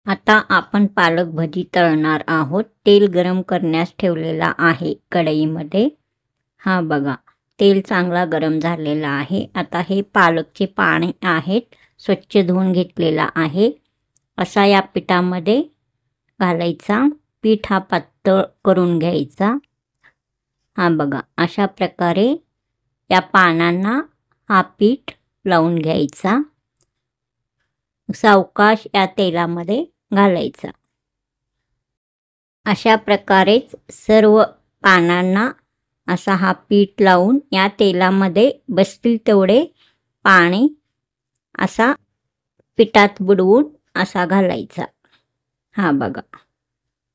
आता आपण पालक भजी तळणार आहोत. तेल गरम करण्यास ठेवलेला आहे कढईमध्ये. हा बघा, तेल चांगला गरम झालेला आहे. आता हे पालकचे पाने आहेत, स्वच्छ धुवून घेतलेला आहे. असा या पिठामध्ये घालायचा. पीठ हा पातळ करून घ्यायचा. हा बघा, अशा प्रकारे या पानांना हा पीठ लावून घ्यायचा. सावकाश या तेलामध्ये घालायचा. अशा प्रकारेच सर्व पानांना असा हा पीठ लावून या तेलामध्ये बसतील तेवढे पाने असा पिठात बुडवून असा घालायचा. हा बघा,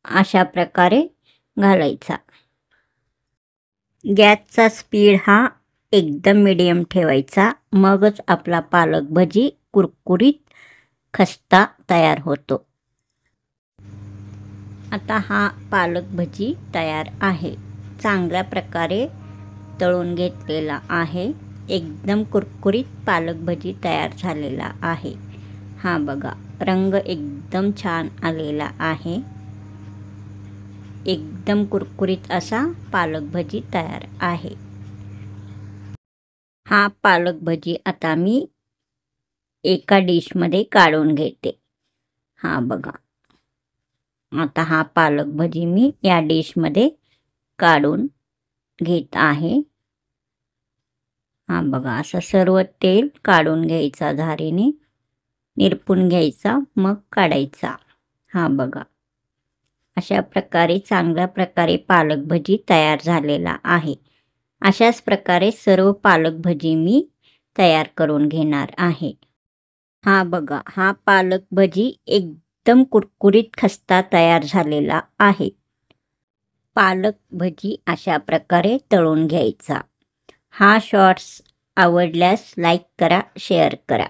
अशा प्रकारे घालायचा. गॅसचा स्पीड हा एकदम मीडियम ठेवायचा. मगच आपला पालक भजी कुरकुरीत खस्ता तयार होतो. आता हा पालक भजी तयार आहे. चांगल्या प्रकारे तळून घेतलेला आहे. एकदम कुरकुरीत पालक भजी तयार झालेला आहे. हा बघा, रंग एकदम छान आलेला आहे. एकदम कुरकुरीत असा पालक भजी तयार आहे. हा पालक भजी आता मी एका डिशमध्ये काढून घेते. हा बघा, आता हा पालक भजी मी या डिशमध्ये काढून घेत आहे. हा बघा, असं सर्व तेल काढून घ्यायचा, झारीने निरपून घ्यायचा, मग काढायचा. हा बघा, अशा प्रकारे चांगल्या प्रकारे पालक भजी तयार झालेला आहे. अशाच प्रकारे सर्व पालक भजी मी तयार करून घेणार आहे. हा बघा, हा पालक भजी एकदम कुरकुरीत खस्ता तयार झालेला आहे. पालक भजी अशा प्रकारे तळून घ्यायचा. हा शॉर्ट्स आवडल्यास लाईक करा, शेअर करा.